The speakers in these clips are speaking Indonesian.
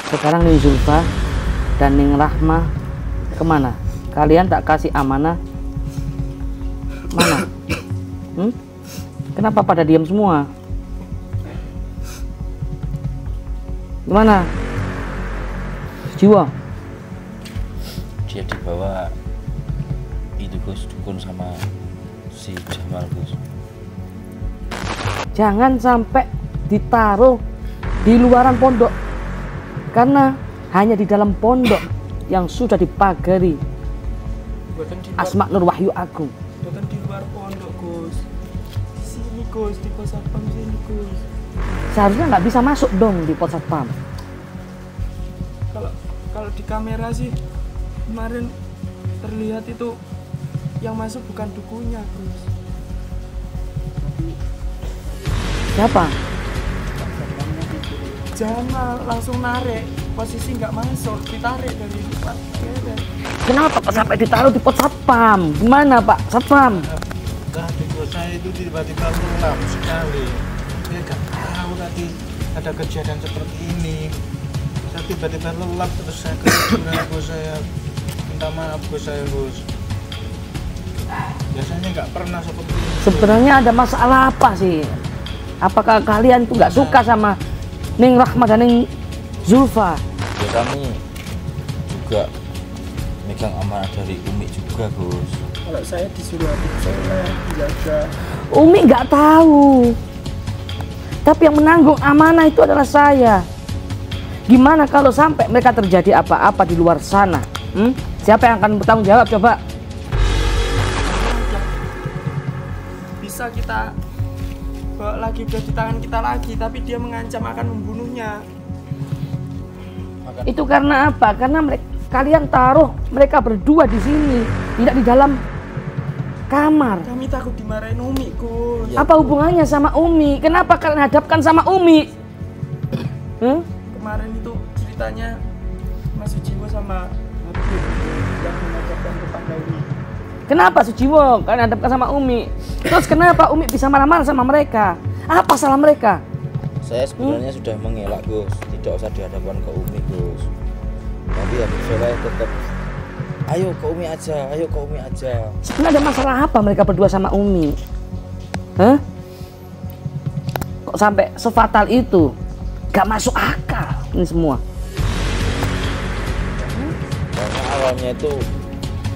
Sekarang Ning Zulfa dan Ning Rahma kemana? Kalian tak kasih amanah? Mana? Kenapa pada diam semua? Gimana? Jiwa? Dia dibawa itu Gus, dukun sama si Jamal Gus. Jangan sampai ditaruh di luaran pondok, karena hanya di dalam pondok yang sudah dipagari Asma Nur Wahyu Agung. Bukan di luar pondok Gus, di sini Gus, di pos satpam sini Gus. Seharusnya nggak bisa masuk dong di pos satpam. Kalau di kamera sih kemarin terlihat itu yang masuk bukan dukunya Gus. Siapa? Jamal langsung narik, posisi nggak masuk, ditarik dari depan. Kenapa kok sampai ditaruh di pos satpam? Gimana Pak Satpam? Tadi bos saya itu tiba-tiba pulang sekali. Saya nggak tahu tadi ada kejadian seperti ini. Saya tiba-tiba lelap terus saya ketiduran bos saya. Minta maaf bos saya bos. Biasanya nggak pernah seperti ini. Sebenarnya ada masalah apa sih? Apakah kalian tuh nggak suka sama Ning Rahma dan Ning Zulfa? Ya kami juga megang amanah dari Umi juga Gus. Kalau saya disuruh adik saya jaga. Umi nggak tahu, tapi yang menanggung amanah itu adalah saya. Gimana kalau sampai mereka terjadi apa-apa di luar sana? Siapa yang akan bertanggung jawab coba? Bisa kita bawa lagi udah di tangan kita lagi, tapi dia mengancam akan membunuhnya. Itu karena apa? Karena kalian taruh mereka berdua di sini, tidak di dalam kamar. Kami takut dimarahin Umi Gus. Apa hubungannya sama Umi? Kenapa kalian hadapkan sama Umi? Kemarin itu ceritanya Mas Sujiwo sama Habib yang mengajarkan kepada Umi. Kenapa Sujiwo kalian hadapkan sama Umi? Terus kenapa Umi bisa marah-marah sama mereka? Apa salah mereka? Saya sebenarnya sudah mengelak Gus, tidak usah dihadapkan ke Umi Gus. Tapi Habib Soleh tetap, ayo ke Umi aja, ayo ke Umi aja. Sebenarnya ada masalah apa mereka berdua sama Umi? Kok sampai sefatal itu? Gak masuk akal ini semua. Karena awalnya itu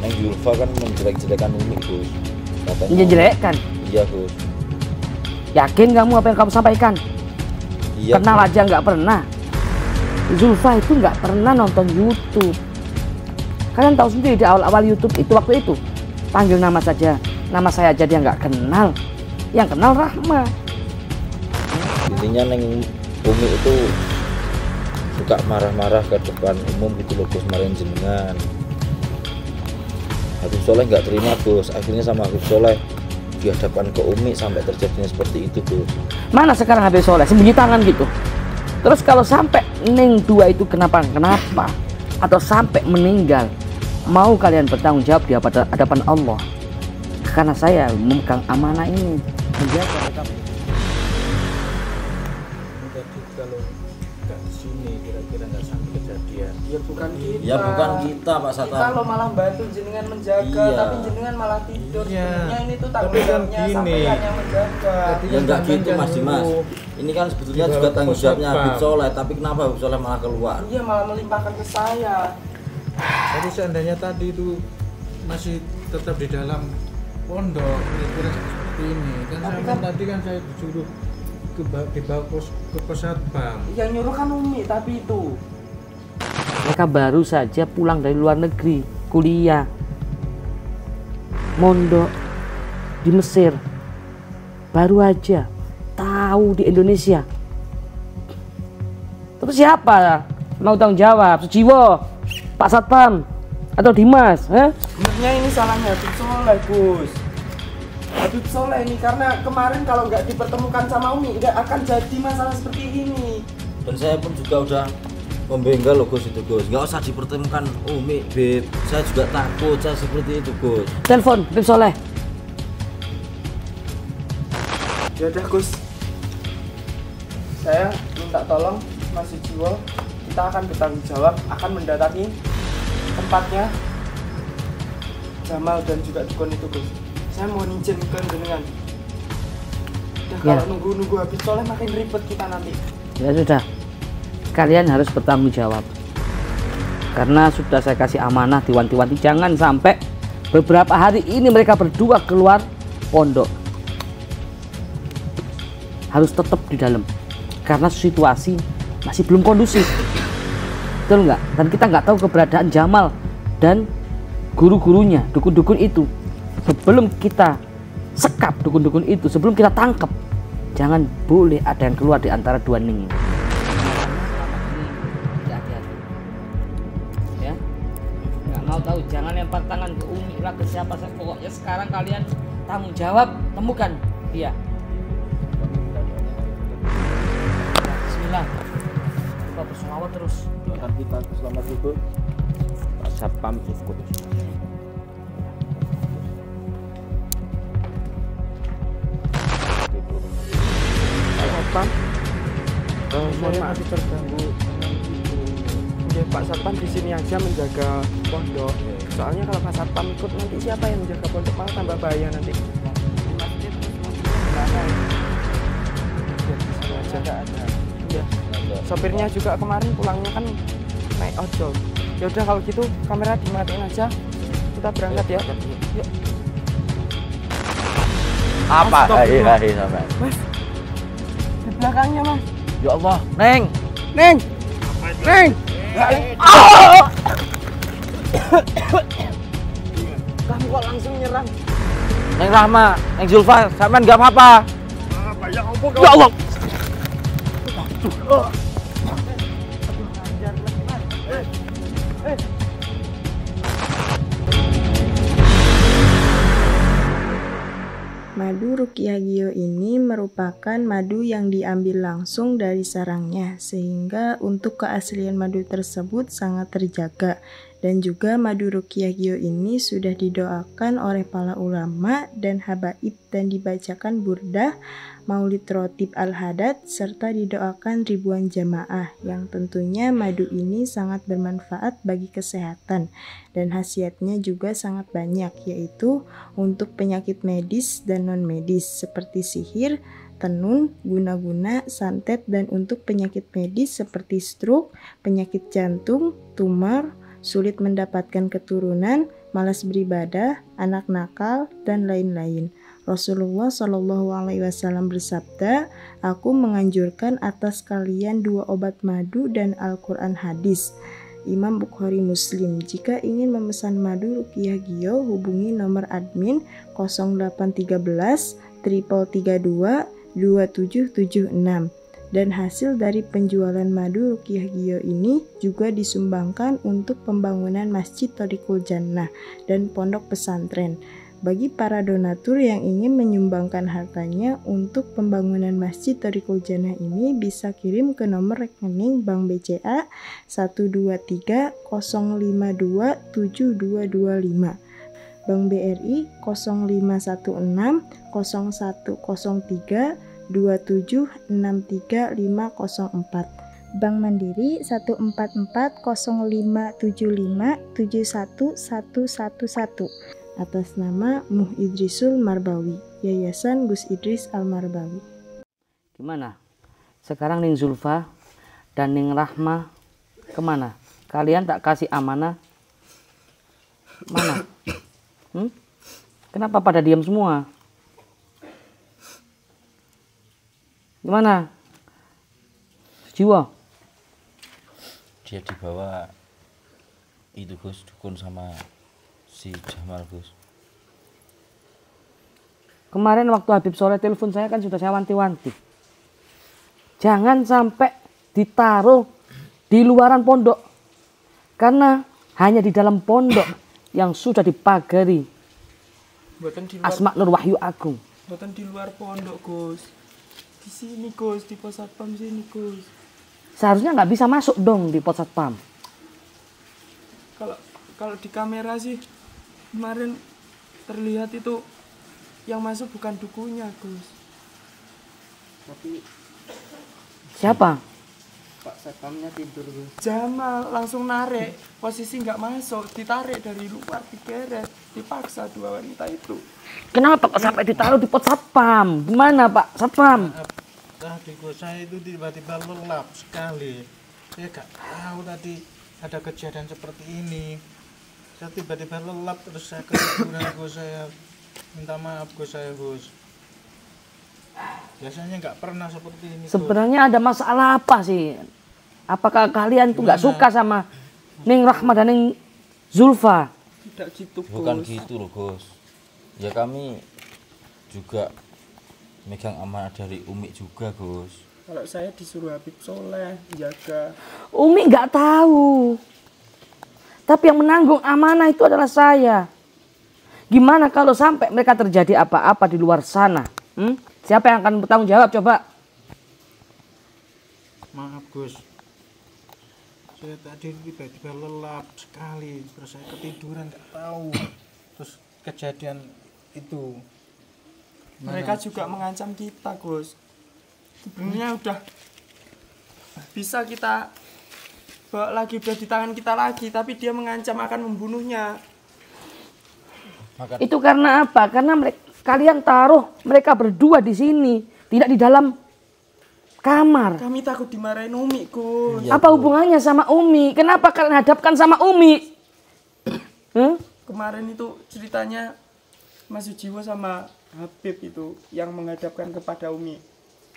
Neng Zulfa kan menjelek-jelekan Umi Gus. Katanya Menjelekkan? Iya Gus. Yakin kamu apa yang kamu sampaikan? Iya. Kenal aja nggak pernah. Zulfa itu nggak pernah nonton YouTube. Kalian tahu sendiri di awal-awal YouTube itu waktu itu panggil nama saja, nama saya aja dia nggak kenal. Yang kenal Rahma. Intinya Neng Umi itu suka marah-marah ke depan umum gitu loh Gus, marahin jenengan. Habib Soleh nggak terima Gus, akhirnya sama Habib Soleh dihadapkan ke Umi sampai terjadinya seperti itu Gus. Mana sekarang Habib Soleh? Sembunyi tangan gitu. Terus kalau sampai Neng dua itu kenapa atau sampai meninggal, mau kalian bertanggung jawab di hadapan Allah? Karena saya memegang amanah ini, menjaga mereka. Jadi kalau nggak di sini kira-kira nggak sampai kejadian. Ya bukan kita. Ya bukan kita Pak Satam. Kita lo malah bantu jenengan menjaga, Iya. tapi jenengan malah tidur. Iya. Sebenarnya ini tuh Tapi tanggung kan jawabnya gini. sampean yang menjaga. Ya enggak gitu Mas Dimas. Ini kan sebetulnya Di juga bawah tanggung jawabnya satpam. Habib Soleh, tapi kenapa Habib Soleh malah keluar? Iya malah melimpahkan ke saya. Jadi seandainya tadi itu masih tetap di dalam pondok kira-kira seperti ini kan, Tapi sampai kan- tadi kan saya disuruh dibawa ke pos satpam. Yang nyuruh kan Umi, tapi itu Mereka baru saja pulang dari luar negeri, kuliah, mondok di Mesir. Baru aja tahu di Indonesia. Terus siapa mau tanggung jawab? Sujiwo, Pak Satpam, atau Dimas? sebenarnya ini salahnya Habib Soleh Gus. Habib Soleh ini karena kemarin kalau nggak dipertemukan sama Umi nggak akan jadi masalah seperti ini. Dan saya pun juga udah membenggal loh Gus itu Gus. Nggak usah dipertemukan Umi, Beb. Saya juga takut saya seperti itu Gus. Telepon Habib Soleh. Ya udah Gus, saya minta tolong Mas Sujiwo, kita akan bertanggung jawab, akan mendatangi tempatnya Jamal dan juga Dukun itu, Gus. Saya mau izin ke jenengan. Ya. Kalau nunggu habis soleh makin ribet kita nanti. Ya sudah, kalian harus bertanggung jawab. Karena sudah saya kasih amanah, diwanti-wanti jangan sampai beberapa hari ini mereka berdua keluar pondok. Harus tetap di dalam. Karena situasi masih belum kondusif. Betul nggak? Dan kita nggak tahu keberadaan Jamal dan guru-gurunya, dukun-dukun itu. Sebelum kita sekap dukun-dukun itu, sebelum kita tangkap, jangan boleh ada yang keluar di antara dua ning. Ya, nggak mau tahu, jangan lempar tangan ke Umi lah, ke siapa saja. Pokoknya sekarang kalian tanggung jawab, temukan dia. Bismillah. Kita berselawat terus. Doakan kita selamat hidup. Pak Satpam ikut. Satpam, saya masih terganggu. Ya, Pak Satpam di sini aja menjaga pondok. Soalnya kalau Pak Satpam ikut nanti siapa yang menjaga pondok, malah tambah bahaya nanti. Ya. Sopirnya juga kemarin pulangnya kan naik ojol. Ya udah kalau gitu kamera dimatiin aja. Kita berangkat ya. Yuk. Apa? Astagfirullah. Sampai. Mas, di belakangnya mas. Ya Allah, Neng. Neng, Neng. Kamu kok langsung nyerang? Neng Rahma, Neng Zulfa, sampean enggak apa-apa. Ya Ya Allah. Madu Ruqyah Gio ini merupakan madu yang diambil langsung dari sarangnya, sehingga untuk keaslian madu tersebut sangat terjaga. Dan juga madu Ruqyah Gio ini sudah didoakan oleh para ulama dan habaib dan dibacakan burdah, maulid rotib al-hadad, serta didoakan ribuan jamaah, yang tentunya madu ini sangat bermanfaat bagi kesehatan dan khasiatnya juga sangat banyak, yaitu untuk penyakit medis dan non-medis seperti sihir, tenun, guna-guna, santet, dan untuk penyakit medis seperti stroke, penyakit jantung, tumor, sulit mendapatkan keturunan, malas beribadah, anak nakal, dan lain-lain. Rasulullah Shallallahu Alaihi Wasallam bersabda, "Aku menganjurkan atas kalian 2 obat madu dan Al-Quran hadis." Imam Bukhari Muslim. Jika ingin memesan madu Ruqyah Gio, hubungi nomor admin 0813 332 2776. Dan hasil dari penjualan madu Ruqyah Gio ini juga disumbangkan untuk pembangunan Masjid Thoriqul Jannah dan pondok pesantren. Bagi para donatur yang ingin menyumbangkan hartanya untuk pembangunan Masjid Thoriqul Jannah ini bisa kirim ke nomor rekening Bank BCA 123 052 7225, Bank BRI 0516 0103 2763504, Bank Mandiri 1440575711111, atas nama Muh Idrisul Marbawi, Yayasan Gus Idris Al-Marbawi. Gimana? Sekarang Ning Zulfa dan Ning Rahma kemana? Kalian tak kasih amanah? Mana? Kenapa pada diam semua? Gimana? Jiwa? Dia dibawa itu Gus, dukun sama si Jamal Gus. Kemarin waktu Habib Soleh telepon saya kan sudah saya wanti-wanti. Jangan sampai ditaruh di luaran pondok. Karena hanya di dalam pondok yang sudah dipagari Buatan di luar, Asma Nur Wahyu Agung. buatan di luar pondok Gus. Di sini Gus, di pos satpam sini Gus. Seharusnya nggak bisa masuk dong di pos satpam. Kalau di kamera sih kemarin terlihat itu yang masuk bukan dukunya Gus. Tapi Siapa? Pak Satpamnya tidur, Gus. Jamal langsung narik, posisi nggak masuk, ditarik dari luar, digeret, dipaksa dua wanita itu. Kenapa kok sampai ditaruh di pos satpam? Gimana Pak Satpam? Tadi Gus, saya itu tiba-tiba lelap sekali. Saya nggak tahu tadi ada kejadian seperti ini. Saya tiba-tiba lelap terus saya ketiduran Gus. Saya minta maaf Gus, saya Gus. Biasanya nggak pernah seperti ini. Sebenarnya ada masalah apa sih? Apakah kalian tuh nggak suka sama Neng Rahma dan Neng Zulfa? Tidak gitu, Gus. Bukan gitu loh Gus. Ya kami juga megang amanah dari Umi juga Gus. Kalau saya disuruh Habib Soleh jaga. Umi nggak tahu. Tapi yang menanggung amanah itu adalah saya. Gimana kalau sampai mereka terjadi apa-apa di luar sana? Siapa yang akan bertanggung jawab coba? Maaf Gus, saya tadi tiba-tiba lelap sekali, terus saya ketiduran nggak tahu, terus kejadian itu. Mereka juga mengancam kita, Gus. Sebenarnya udah bisa kita bawa lagi, udah di tangan kita lagi, tapi dia mengancam akan membunuhnya. Maka Itu karena apa? Karena kalian taruh mereka berdua di sini, tidak di dalam kamar. Kami takut dimarahin Umi, Gus. Iya, Apa Gus. hubungannya sama Umi? Kenapa kalian hadapkan sama Umi? Kemarin itu ceritanya Mas Sujiwo sama Habib itu yang menghadapkan kepada Umi.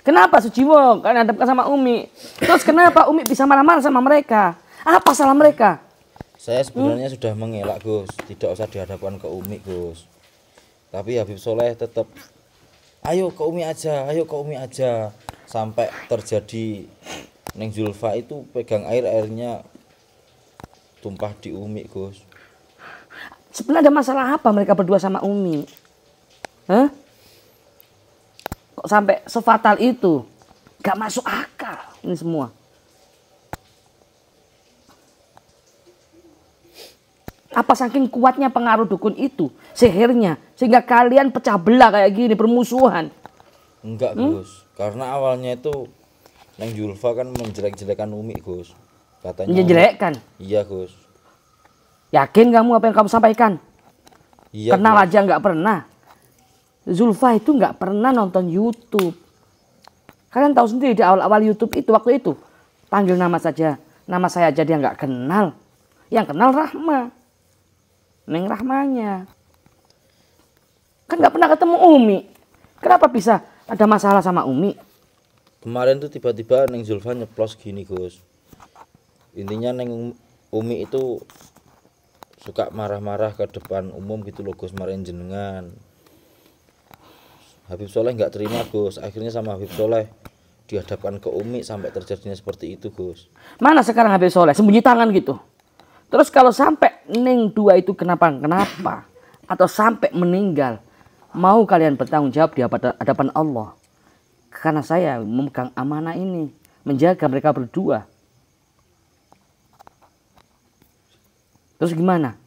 Kenapa Sujiwo kalian hadapkan sama Umi? Terus kenapa Umi bisa marah-marah sama mereka? Apa salah mereka? saya sebenarnya sudah mengelak Gus, tidak usah dihadapkan ke Umi Gus. Tapi Habib Soleh tetap, ayo ke Umi aja, ayo ke Umi aja. Sampai terjadi Neng Zulfa itu pegang airnya tumpah di Umi Gus. Sebenarnya ada masalah apa mereka berdua sama Umi? Hah? Kok sampai sefatal itu? Gak masuk akal ini semua. Apa saking kuatnya pengaruh dukun itu, sihirnya, sehingga kalian pecah belah kayak gini, bermusuhan? Enggak Gus, karena awalnya itu Neng Zulfa kan menjelek-jelekan Umi Gus. Katanya Menjelekkan. Iya Gus. Yakin kamu apa yang kamu sampaikan? Iya. Kenal Gus. aja nggak pernah. Zulfa itu nggak pernah nonton YouTube. Kalian tahu sendiri di awal-awal YouTube itu waktu itu panggil nama saja, nama saya aja dia nggak kenal. Yang kenal Rahma, Neng Rahmanya. Kan nggak pernah ketemu Umi. Kenapa bisa ada masalah sama Umi? Kemarin tuh tiba-tiba Neng Zulfa nyeplos gini Gus. Intinya Neng Umi itu suka marah-marah ke depan umum gitu loh Gus, marahin jenengan. Habib Soleh nggak terima Gus, akhirnya sama Habib Soleh dihadapkan ke Umi sampai terjadinya seperti itu Gus. Mana sekarang Habib Soleh? Sembunyi tangan gitu. Terus kalau sampai Neng dua itu kenapa atau sampai meninggal, mau kalian bertanggung jawab di hadapan Allah? Karena saya memegang amanah ini, menjaga mereka berdua. Terus gimana?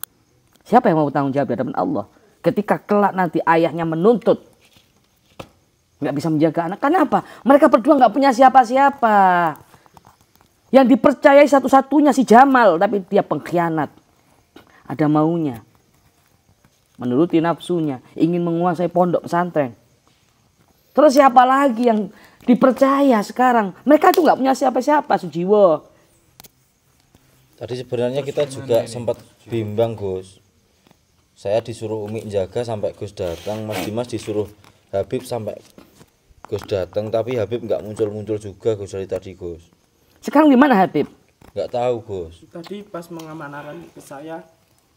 Siapa yang mau bertanggung jawab di hadapan Allah? Ketika kelak nanti ayahnya menuntut, nggak bisa menjaga anak. Karena apa? Mereka berdua nggak punya siapa-siapa. Yang dipercayai satu-satunya si Jamal, tapi dia pengkhianat. Ada maunya. Menuruti nafsunya, ingin menguasai pondok pesantren. Terus siapa lagi yang dipercaya sekarang? Mereka tuh nggak punya siapa-siapa, Sujiwo. Tadi sebenarnya kita juga sempat bimbang Gus. Saya disuruh Umi jaga sampai Gus datang, Mas Dimas disuruh Habib sampai Gus datang, tapi Habib nggak muncul-muncul juga Gus dari tadi Gus. Sekarang di mana Habib? Nggak tahu Gus. Tadi pas mengamanahkan ke saya,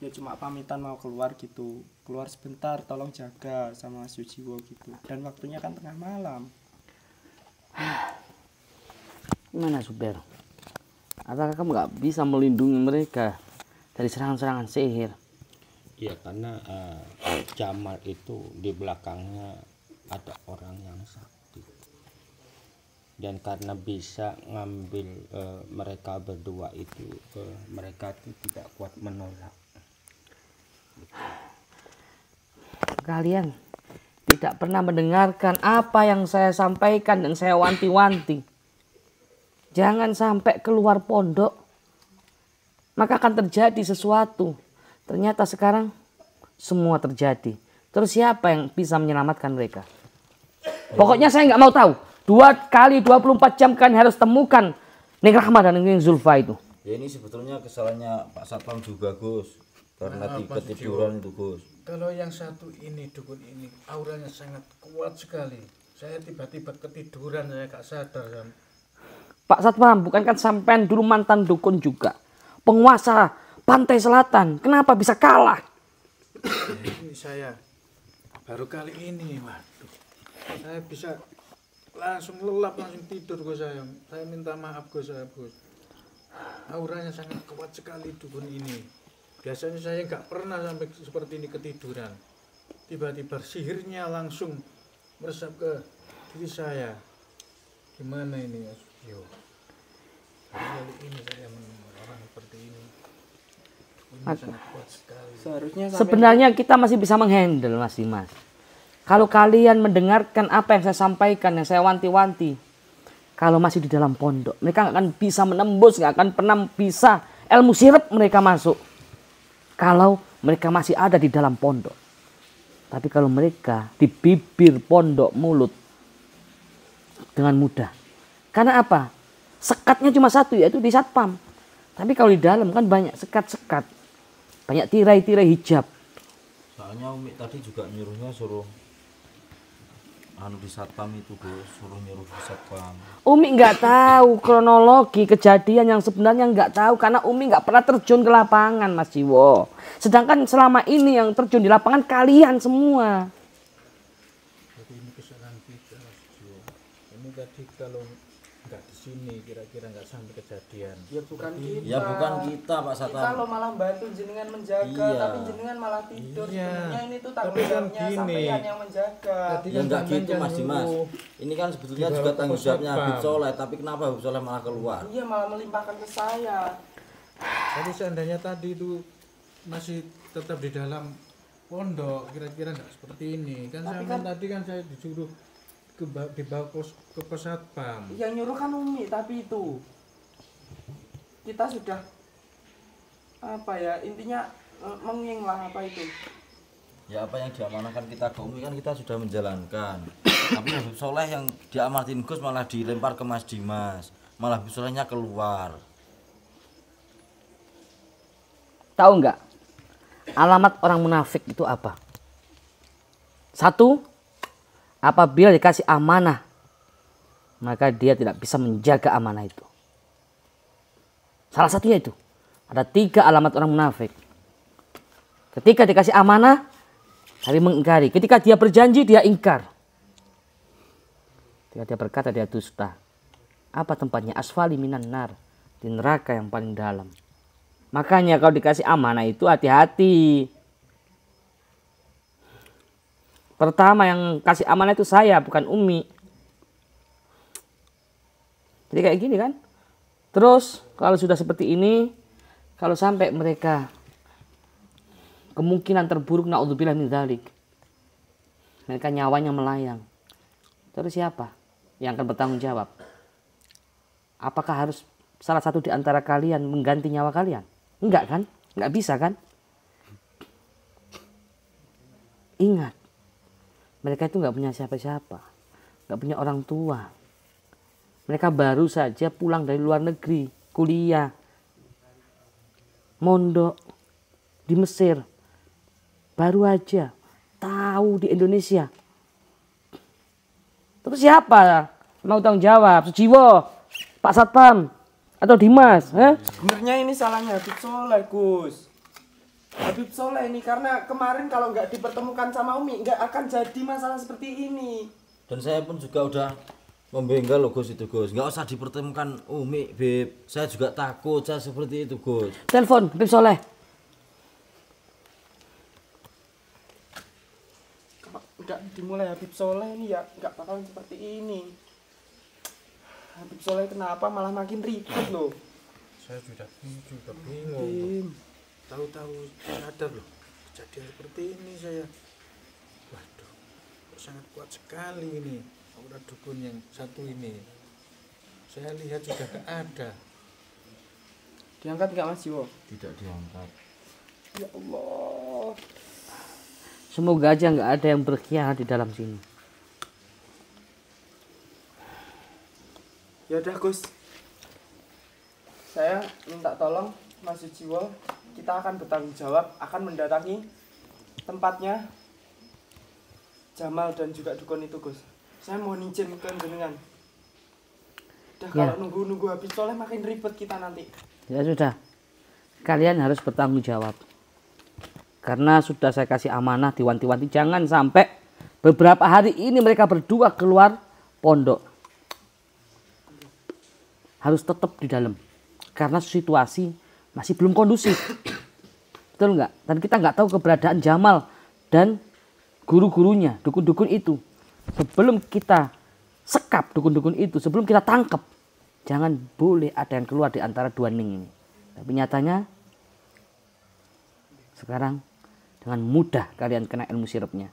dia cuma pamitan mau keluar gitu. Keluar sebentar, tolong jaga sama Mas Sujiwo gitu. Dan waktunya kan tengah malam. Gimana Zuber? Apakah kamu nggak bisa melindungi mereka dari serangan-serangan sihir? Ya karena Jamal itu di belakangnya ada orang yang sakti. Dan karena bisa ngambil mereka berdua itu, mereka itu tidak kuat menolak. Kalian tidak pernah mendengarkan apa yang saya sampaikan dan saya wanti-wanti. Jangan sampai keluar pondok, maka akan terjadi sesuatu. Ternyata sekarang semua terjadi. Terus siapa yang bisa menyelamatkan mereka? Pokoknya saya nggak mau tahu. 2 kali 24 jam kan harus temukan Neng Rahma dan Neng Zulfa itu. Ya ini sebetulnya kesalahannya Pak Satpam juga Gus. Karena ketiduran itu Gus. Kalau yang satu ini, dukun ini, auranya sangat kuat sekali. Saya tiba-tiba ketiduran, saya gak sadar. Pak Satpam, bukankah sampean dulu mantan dukun juga? Penguasa pantai selatan, kenapa bisa kalah? Ini saya baru kali ini, waduh. Saya bisa langsung lelap, langsung tidur Gus saya. Saya minta maaf Gus saya, Gus. Auranya sangat kuat sekali dukun ini. Biasanya saya nggak pernah sampai seperti ini ketiduran. Tiba-tiba sihirnya langsung meresap ke diri saya. Gimana ini ya Yo? Kali ini saya menemukan orang seperti ini. Dukunnya sangat kuat sekali. Seharusnya Sebenarnya kita masih bisa menghandle Mas Dimas. Kalau kalian mendengarkan apa yang saya sampaikan, yang saya wanti-wanti, kalau masih di dalam pondok, mereka nggak akan bisa menembus, nggak akan pernah bisa ilmu sirep mereka masuk. Kalau mereka masih ada di dalam pondok. Tapi kalau mereka di bibir pondok mulut dengan mudah. Karena apa? Sekatnya cuma satu, yaitu di Satpam. Tapi kalau di dalam kan banyak sekat-sekat. Banyak tirai-tirai hijab. Soalnya Umi tadi juga nyuruhnya suruh di Satpam itu Gus, suruh nyuruh di Satpam. Umi nggak tahu kronologi kejadian yang sebenarnya, nggak tahu karena Umi nggak pernah terjun ke lapangan Mas Jiwo. Sedangkan selama ini yang terjun di lapangan kalian semua. Jadi ini kesalahan kita Mas Jo. Ini tadi kalau nggak di sini kira-kira nggak sampai kejadian. ya bukan kita. Ya bukan kita Pak Kita Satpam. lo malah bantu jenengan menjaga, Iya. tapi jenengan malah tidur. Iya. Sebenarnya ini tuh Tapi tanggung kan jawabnya gini. sampean yang menjaga. Tadi Ya enggak sampean gitu Mas Dimas. nyuruh. Ini kan sebetulnya Di juga bawah tanggung jawabnya Satpam. Habib Soleh, tapi kenapa Habib Soleh malah keluar? Iya malah melimpahkan ke saya. Jadi seandainya tadi itu masih tetap di dalam pondok, kira-kira nggak seperti ini. Kan Tapi sampean kan- tadi kan saya disuruh dibawa ke pos Satpam. Yang nyuruh kan Umi, tapi itu kita sudah apa ya, intinya menging lah apa itu. Ya apa yang diamanahkan kita ke Umi kan kita sudah menjalankan. Tapi Habib Soleh yang diamanatin Gus malah dilempar ke Mas Dimas. Malah Habib Solehnya keluar. Tahu nggak? Alamat orang munafik itu apa? 1, apabila dikasih amanah, maka dia tidak bisa menjaga amanah itu. Salah satunya itu. Ada 3 alamat orang munafik. Ketika dikasih amanah, tapi mengingkari. Ketika dia berjanji, dia ingkar. Ketika dia berkata, dia dusta. Apa tempatnya? Asfali minan nar. Di neraka yang paling dalam. Makanya kalau dikasih amanah itu hati-hati. Pertama yang kasih amanah itu saya, bukan Umi. Jadi kayak gini kan. Terus kalau sudah seperti ini, kalau sampai mereka kemungkinan terburuk, naudzubillah min dzalik, mereka nyawanya melayang. Terus siapa yang akan bertanggung jawab? Apakah harus salah satu di antara kalian mengganti nyawa kalian? Enggak kan? Enggak bisa kan? Ingat, mereka itu enggak punya siapa-siapa. Enggak punya orang tua. Mereka baru saja pulang dari luar negeri, kuliah, mondok di Mesir. Baru aja tahu di Indonesia. Terus siapa mau tanggung jawab? Sujiwo, Pak Satpam, atau Dimas? Sebenarnya ini salahnya Habib Soleh, Gus. Habib Soleh ini karena kemarin kalau nggak dipertemukan sama Umi nggak akan jadi masalah seperti ini. Dan saya pun juga udah membenggal loh Gus itu Gus. Nggak usah dipertemukan Umi, Beb. Saya juga takut saya seperti itu Gus. Telepon Habib Soleh. Udah dimulai Habib Soleh ini ya nggak bakalan seperti ini. Habib Soleh kenapa malah makin ribet loh. Saya juga bingung. Tahu-tahu sadar loh kejadian seperti ini saya. Waduh, kok sangat kuat sekali ini aura dukun yang satu ini. Saya lihat sudah gak ada. Diangkat nggak Mas Jiwo? Tidak diangkat. Ya Allah. Semoga aja nggak ada yang berkhianat di dalam sini. Ya udah Gus. Saya minta tolong Mas Jiwo, kita akan bertanggung jawab, akan mendatangi tempatnya Jamal dan juga dukun itu Gus. Saya mohon izin ke jenengan. Udah Ya. kalau nunggu habis soleh makin ribet kita nanti. Ya sudah, kalian harus bertanggung jawab. Karena sudah saya kasih amanah, diwanti-wanti jangan sampai beberapa hari ini mereka berdua keluar pondok. Harus tetap di dalam. Karena situasi masih belum kondusif. Betul nggak? Dan kita nggak tahu keberadaan Jamal dan guru-gurunya, dukun-dukun itu. Sebelum kita sekap dukun-dukun itu, sebelum kita tangkap, jangan boleh ada yang keluar di antara dua ning ini. Tapi nyatanya sekarang dengan mudah kalian kena ilmu sirupnya.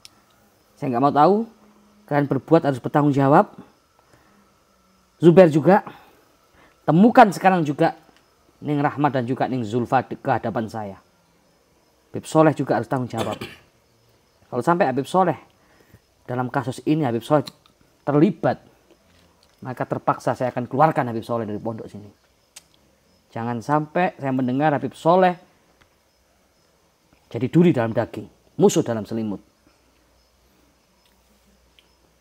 Saya nggak mau tahu, kalian berbuat harus bertanggung jawab. Zubair juga, temukan sekarang juga Ning Rahmat dan juga Ning Zulfa ke hadapan saya. Habib Soleh juga harus tanggung jawab. Kalau sampai Habib Soleh dalam kasus ini Habib Soleh terlibat, maka terpaksa saya akan keluarkan Habib Soleh dari pondok sini. Jangan sampai saya mendengar Habib Soleh jadi duri dalam daging, musuh dalam selimut.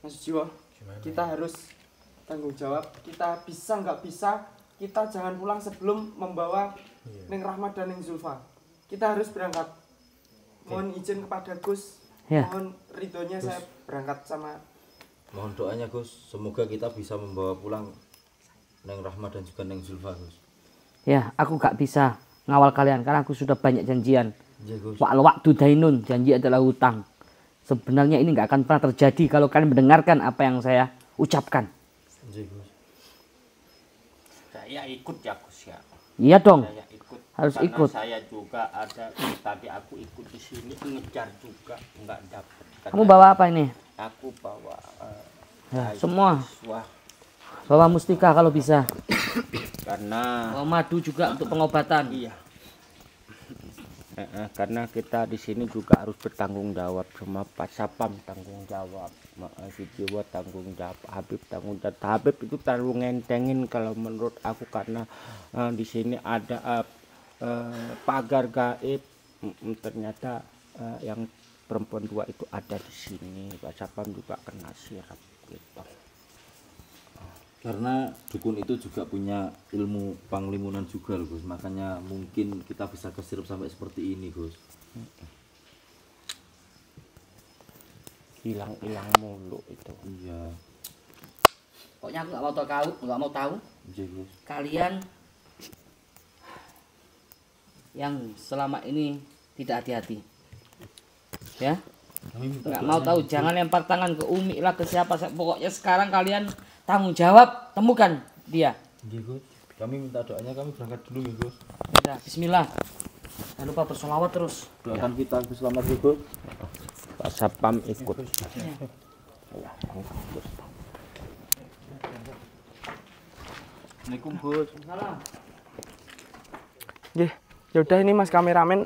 Mas Jiwo, kita harus tanggung jawab. Kita bisa nggak bisa, kita jangan pulang sebelum membawa Ning Rahmat dan Ning Zulfa. Kita harus berangkat. Mohon izin kepada Gus. Ya. Mohon ridhonya saya berangkat sama. Mohon doanya Gus, semoga kita bisa membawa pulang Neng Rahmat dan juga Neng Zulfa Gus. Ya, aku gak bisa ngawal kalian karena aku sudah banyak janjian. Iya Gus. Waktu dainun, janji adalah hutang. Sebenarnya ini nggak akan pernah terjadi kalau kalian mendengarkan apa yang saya ucapkan. Iya Gus. Saya ikut ya Gus ya. Iya dong, Saya ikut. harus Karena ikut. saya juga ada tadi aku ikut di sini ngejar juga nggak dapat. Kamu bawa apa ini? Aku bawa Ya, air semua. Wah, Bawa mustika kalau bisa. karena Bawa madu juga untuk pengobatan. iya. Karena kita di sini juga harus bertanggung jawab, sama Pak Sapam tanggung jawab, Jiwa tanggung jawab, Habib tanggung jawab. Habib itu terlalu ngentengin kalau menurut aku karena di sini ada pagar gaib. Ternyata yang perempuan dua itu ada di sini. Pak Sapam juga kena sirap gitu. Karena dukun itu juga punya ilmu panglimunan juga loh Gus, makanya mungkin kita bisa kesirup sampai seperti ini Gus. Hilang-hilang mulu itu. Iya. Pokoknya aku nggak mau tahu. Iya Gus. Kalian yang selama ini tidak hati-hati. Ya, Kami minta nggak mau tahu. Jangan lempar tangan ke Umi lah, ke siapa. Pokoknya sekarang kalian tanggung jawab, temukan dia. Iya Gus. Kami minta doanya, kami berangkat dulu ya Gus. Udah, Bismillah. Jangan lupa bersolawat terus. Doakan kita selamat ya Gus. Pak Sapam ikut. Assalamualaikum Gus. Salam. Nggih, ya udah ini Mas kameramen,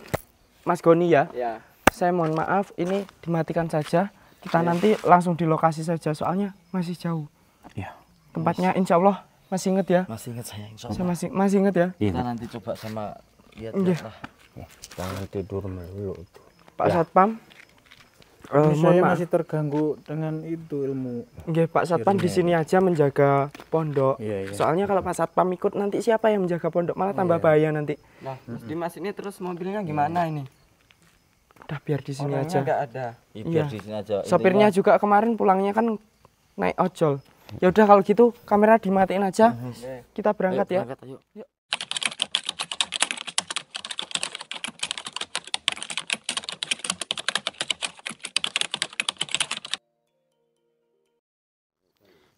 Mas Goni ya. Ya. Saya mohon maaf, ini dimatikan saja. Kita nanti langsung di lokasi saja, soalnya masih jauh. Iya. Tempatnya insya Allah masih inget ya. Masih ingat saya insya Saya Allah. masih inget ya. Kita nanti coba sama lihat Iya. lah. Jangan tidur melulu itu. Pak Satpam. Ini Mohon saya maaf. masih terganggu dengan itu ilmu. Nggih, Pak Satpam di sini aja menjaga pondok. Iya, iya. Soalnya kalau Pak Satpam ikut nanti siapa yang menjaga pondok malah tambah bahaya nanti. Nah, Dimas ini terus mobilnya gimana ini? Udah biar di sini Orangnya aja. nggak ada. Iya, Iya. biar di sini aja. Sopirnya Intinya- juga kemarin pulangnya kan naik ojol. Ya udah kalau gitu kamera dimatiin aja. Kita berangkat ya. berangkat, ayo.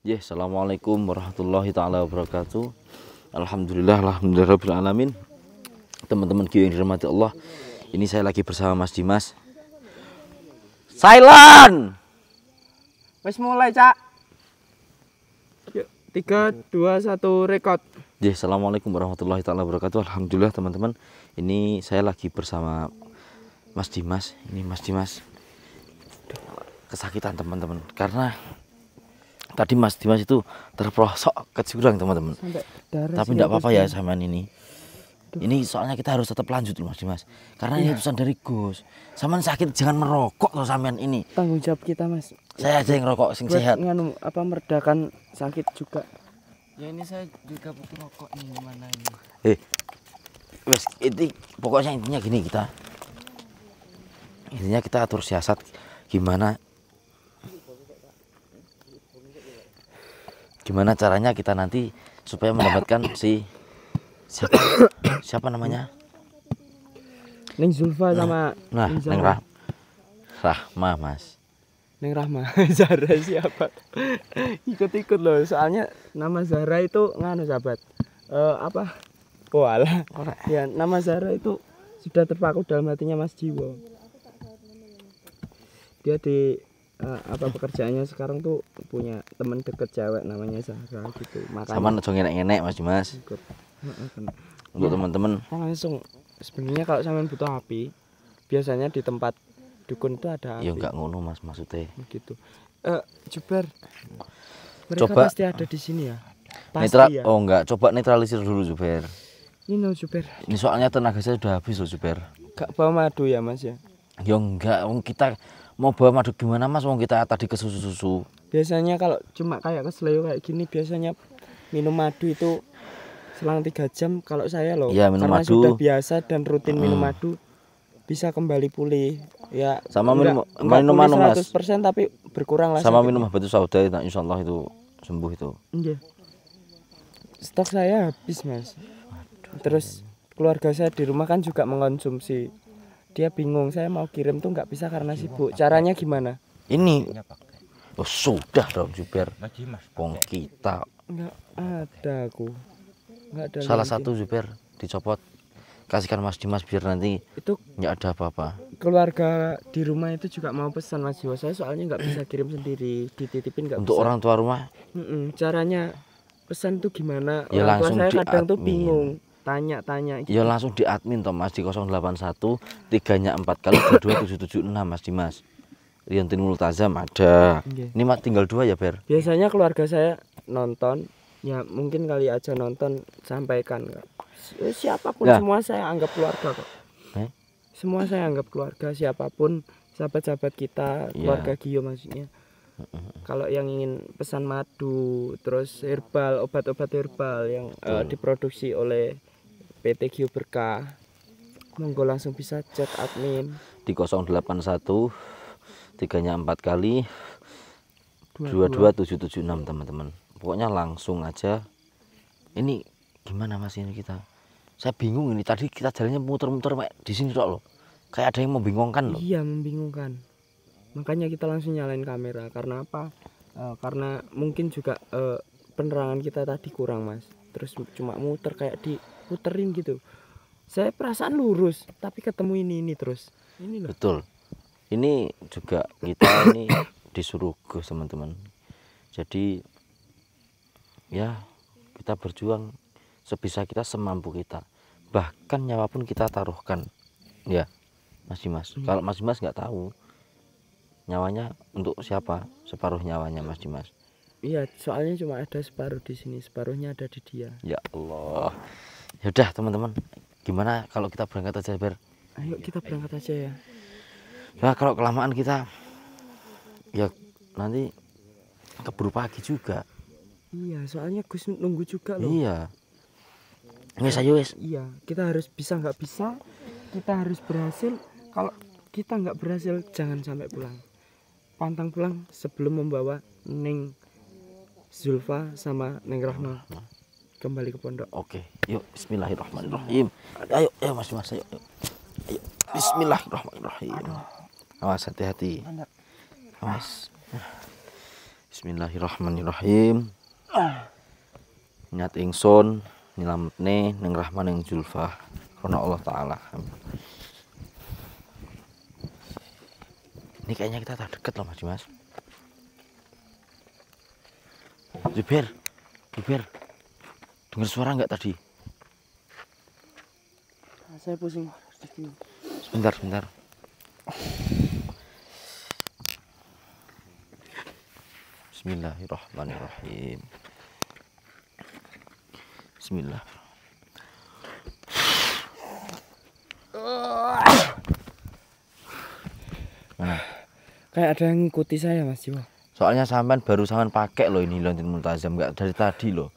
Ya, assalamualaikum warahmatullahi taala wabarakatuh. Alhamdulillah alamin. Teman-teman Q yang dirahmati Allah, ini saya lagi bersama Mas Dimas. Silent. Wis mulai, Cak. 3, 2, 1 rekod. Assalamualaikum warahmatullahi taala wabarakatuh. Alhamdulillah teman-teman. Ini saya lagi bersama Mas Dimas. Ini Mas Dimas kesakitan teman-teman, karena tadi Mas Dimas itu terperosok ke jurang teman-teman. Tapi tidak apa-apa ya sampean ini. Ini soalnya kita harus tetap lanjut loh Mas Dimas. Karena ini pesan dari Gus. Sampean sakit jangan merokok loh sampean ini. Tanggung jawab kita Mas. Saya aja yang rokok sing Buat sehat. nganu apa meredakan sakit juga. Ya ini saya juga butuh rokok nih, gimana ini? Wes ini pokoknya intinya gini kita. Intinya kita atur siasat gimana caranya kita nanti supaya mendapatkan siapa namanya? Neng Zulfa sama Neng Rahma Mas. Neng Rahma. Zara siapa? Ikut-ikut loh, soalnya nama Zara itu nganu sahabat. Apa? Oh alah. Ya, nama Zara itu sudah terpaku dalam hatinya Mas Jiwo. Dia di pekerjaannya sekarang tuh punya teman deket cewek namanya Zara gitu. Makanya Sama aja ngenek-ngenek Mas Dimas. ikut. Untuk teman-teman. Langsung sebenarnya kalau sampean butuh api, biasanya di tempat dukun itu ada api. Ya enggak ngono Mas maksudnya. Gitu. Juber. Mereka Coba pasti ada di sini ya. Pasti Netral ya. oh enggak, coba netralisir dulu Juber. Ini no Juber. Ini soalnya tenaga saya sudah habis loh Juber. Gak bawa madu ya Mas ya. Ya enggak, wong kita mau bawa madu gimana Mas, wong kita tadi ke susu-susu. Biasanya kalau cuma kayak kesleo kayak gini biasanya minum madu itu selang 3 jam. Kalau saya loh, Iya, minum karena madu. sudah biasa dan rutin minum madu, bisa kembali pulih. Ya Sama enggak minum pulih anu, Mas. 100% tapi berkurang lah. Sama sakitnya. minum batu sauda, nah, insyaallah itu sembuh itu. Iya. Stok saya habis Mas. Terus keluarga saya di rumah kan juga mengkonsumsi. Dia bingung, saya mau kirim tuh nggak bisa karena sibuk. Caranya gimana? Ini oh, sudah dong Juber. Wong kita Nggak ada aku. Nggak ada. salah lagi. satu Juber dicopot. Kasihkan Mas Dimas biar nanti Itu nggak ada apa-apa. keluarga di rumah itu juga mau pesan Mas Jiwa. Saya soalnya nggak bisa kirim sendiri, dititipin nggak Untuk bisa. orang tua rumah Caranya pesan tuh gimana? Ya Orang tua langsung saya kadang tuh di-admin. bingung, tanya-tanya. Gitu. ya langsung di admin toh Mas di 081 3-nya 4 kali 22776 Mas Dimas. Riantin Multazam ada. Nggih. Ini tinggal 2 ya Ber. Biasanya keluarga saya nonton, ya mungkin kali aja nonton sampaikan. Siapapun Ya. semua saya anggap keluarga kok. Semua saya anggap keluarga, siapapun sahabat-sahabat kita, Ya. keluarga Gio maksudnya. Kalau yang ingin pesan madu, terus herbal, obat-obat herbal yang diproduksi oleh PT Gio Berkah, monggo langsung bisa chat admin. Di 081 3-nya 4 kali 22776 teman-teman. Pokoknya langsung aja. Ini gimana Mas ini kita? Saya bingung ini, tadi kita jalannya muter-muter di sini tok loh. Kayak ada yang membingungkan loh. Iya, membingungkan. Makanya kita langsung nyalain kamera. Karena apa? Karena mungkin juga penerangan kita tadi kurang Mas. Terus cuma muter kayak diputerin gitu. Saya perasaan lurus, tapi ketemu ini terus. Ini loh. Betul. Ini juga kita ini disuruh Gus teman-teman. Jadi ya kita berjuang sebisa kita, semampu kita. Bahkan nyawa pun kita taruhkan. Ya, Mas Dimas. Kalau Mas Dimas nggak tahu nyawanya untuk siapa, separuh nyawanya Mas Dimas. Iya, soalnya cuma ada separuh di sini, separuhnya ada di dia. Ya Allah. Ya udah teman-teman, gimana kalau kita berangkat aja Ber? Ayo kita berangkat aja ya. Ya kalau kelamaan kita ya nanti keburu pagi juga. Iya, soalnya Gus nunggu juga loh. Iya. Wes ayo wes. Iya, kita harus bisa nggak bisa, kita harus berhasil. Kalau kita nggak berhasil, jangan sampai pulang. Pantang pulang sebelum membawa Neng Zulfa sama Neng Rahma kembali ke pondok. Oke, yuk bismillahirrahmanirrahim. Ayo Mas Dimas, ayo. Ayo. Bismillahirrahmanirrahim. Awas hati-hati. Awas. Bismillahirrahmanirrahim. Niat ingsun nyelametne Neng Rahma Neng Zulfa karena Allah taala. Ini kayaknya kita tak deket loh Mas Dimas. Zubair, Ber, dengar suara nggak tadi? Saya pusing. Sebentar. Bismillahirrahmanirrahim. Bismillah. Mana? Kayak ada yang ngikuti saya Mas Jiwa. Soalnya sampean baru sampean pakai loh ini Lantin Multazam, nggak dari tadi loh.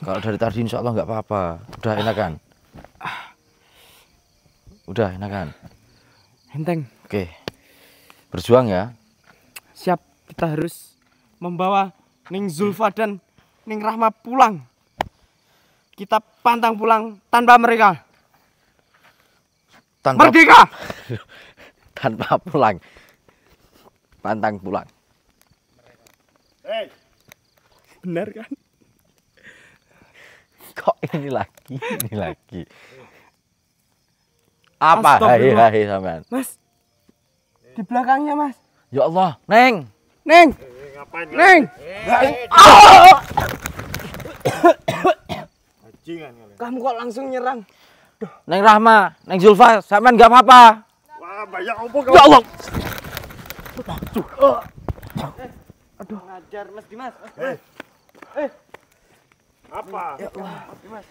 Kalau dari tadi insya Allah nggak apa-apa. Udah enakan? Udah enakan? Enteng. Oke. Berjuang ya. Siap, kita harus membawa Ning Zulfa dan Ning Rahma pulang. Kita pantang pulang tanpa mereka. Merdeka! Tanpa pulang. Pantang pulang. Benar kan? Kok ini lagi? Apa? Hai sampean. Mas. Di belakangnya, Mas. Ya Allah, Neng. Neng. Neng. Kamu kok langsung nyerang? Neng Rahma, Neng Zulfa, sampean enggak apa-apa. Wah, banyak opo kau. Ya Allah. Aduh, ngajar Mas Dimas. Apa? Ya Allah. Mas.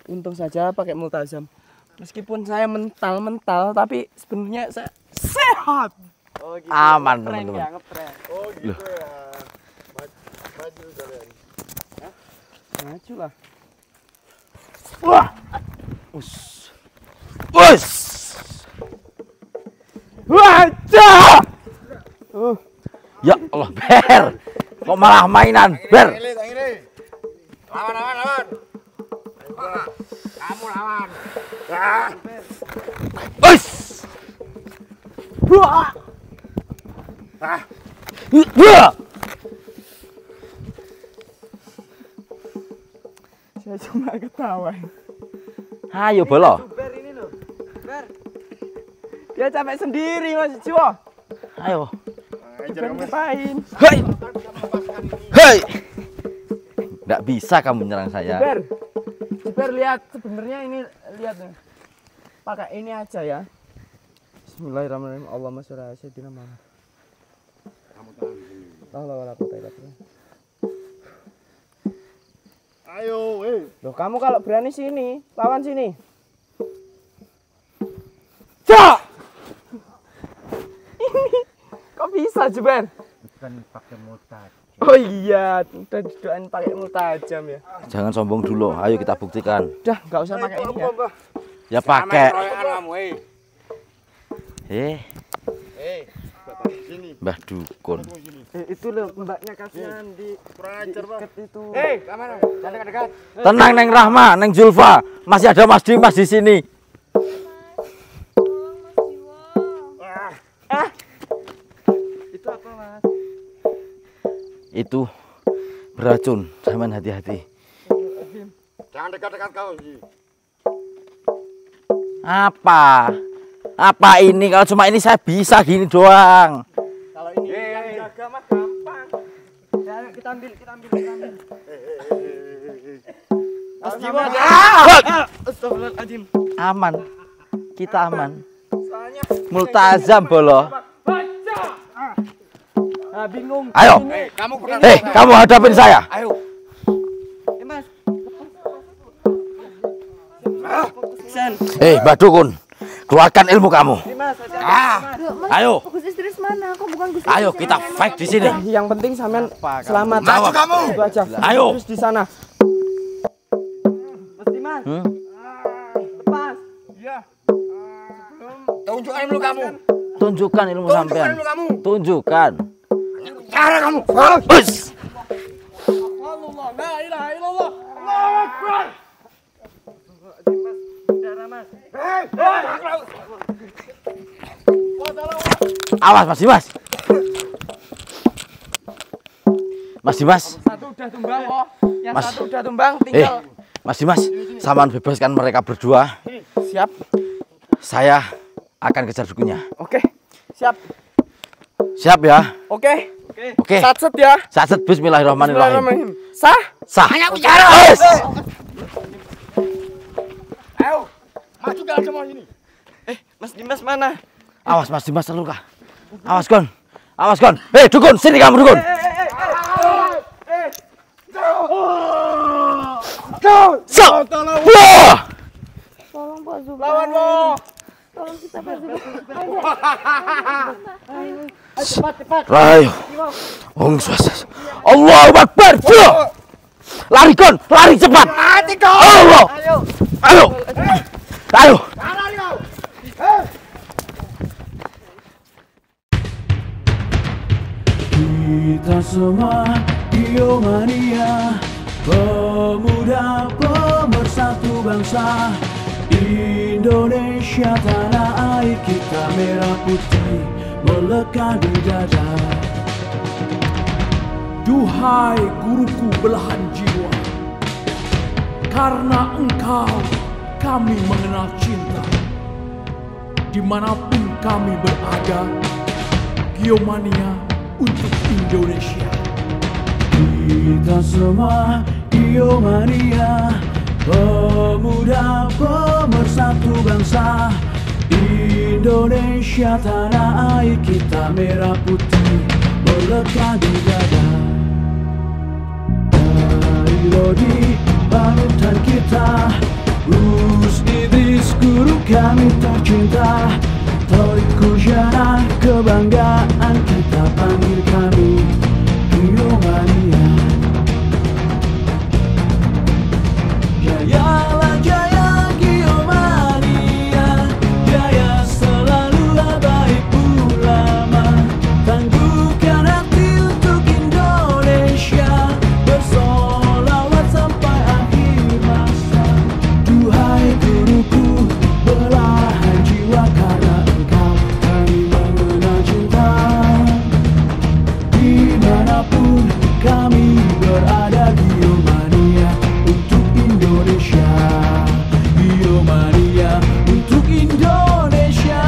Untung saja pakai multazam. Meskipun saya mental, tapi sebenarnya saya sehat. Oh, gitu. Aman, Ngetren teman-teman. ya, ngetren. Oh gitu ya. Maju kalian. Maju lah. Wah. Us. Wajah. Ya Allah, Ber. Kok malah mainan, Ber? Lawan. Kamu lawan. Us. Wah. Wah. Saya cuma ketawa. Ayo bolo. Ber ini loh. Ber. Dia capek sendiri Mas Jiwo. Ayo. Ber ngapain? Hei. Hei. Nggak bisa kamu menyerang saya. Ber lihat sebenarnya ini lihat nih. Pakai ini aja ya. Bismillahirrahmanirrahim. Allahumma sholli ala sayyidina Muhammad. Ayo, Loh, kamu kalau berani sini, lawan sini. Cak! Ini kok bisa, Juber? Bukan pakai multazam. Oh iya, udah didoain pakai multajam ya. Jangan sombong dulu. Ayo kita buktikan. Udah, nggak usah pakai ini ya. Ya pakai. Mbah Dukun. Itu loh mbaknya kasihan diikat itu. Kamera, jangan dekat-dekat. Tenang Neng Rahma, Neng Zulfa. Masih ada Mas Dimas di sini. Itu apa, Mas? Itu beracun. Sampean hati-hati. Jangan dekat-dekat kau. Apa? Apa ini? Kalau cuma ini saya bisa gini doang. Kalau ini yang jaga mah gampang. Ya, kita ambil. Mas Jiwa. Astagfirullahaladzim. Aman. Kita aman. Soalnya Multazam bolo. baca. Nah, bingung. Ayo. Kamu pegang. Kamu hadapin saya. Ayo. Mas. Mbak Dukun. Keluarkan ilmu kamu. Mas, Ayo. Gus Idris mana? Aku bukan Gus Ayo Idris kita yang lain. fight di sini. yang penting sampean selamat. Maju kamu. Itu aja. Ayo. Terus di sana. Mas Dimas. Lepas. Iya. Tunjukkan ilmu kamu. Tunjukkan ilmu sampean. kamu. Tunjukkan. Cara kamu. Us. Allah, la ilaha illallah. Allahu Akbar. Mas. Awas Mas Dimas. Mas Dimas. Satu udah tumbang kok. Yang Mas. satu udah tumbang tinggal. Mas Dimas, saman bebaskan mereka berdua. Siap. Saya akan kejar dukunnya. Oke. Siap. Siap ya? Oke. Oke. Satset ya. Satset bismillahirrahmanirrahim. Sah. Sah. Hanya bicara. Yes. Ayo, maju ke semua sini. Mas Dimas mana? Awas Mas Dimas terluka. Awas Gon. Awas Gon. Hei dukun, sini kamu dukun. Tolong. Wah. Tolong Pak Zubair. Lawan lo. Tolong kita Pak Zubair. Ayo. Allahu Akbar. Lari Gon, lari cepat. Allah. Ayo. Ayo. Kita semua Biomania, pemuda pemersatu bangsa. Indonesia tanah air kita, merah putih melekat di dada. Duhai guruku belahan jiwa, karena engkau kami mengenal cinta. Dimanapun kami berada, Biomania untuk Indonesia. Kita semua Biomania, pemuda pemersatu bangsa. Indonesia tanah air kita, merah putih melekat di dada. Dari Lodi panutan kita, Gus Idris guru kami tercinta. Torik Kujana kebanggaan kita, panggil kami Biomania. Jayalah jaya Biomania, jaya selalu baik ulama. Tangguhkan hati untuk Indonesia, bersolawat sampai akhir masa. Duhai guruku belahan jiwa, karena engkau kami mengenal cinta. Dimanapun kami berada, Biomania untuk Indonesia. Biomania untuk Indonesia.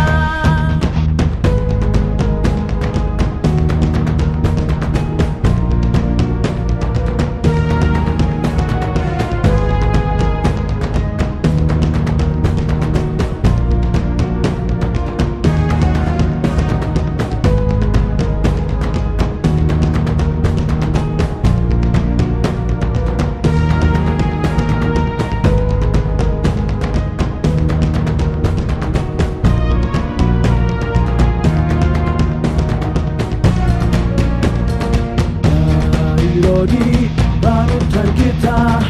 Lodi panutan kita,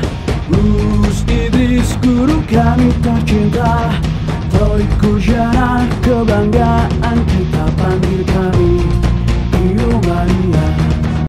Gus Idris guru kami tercinta. Torik Kujana kebanggaan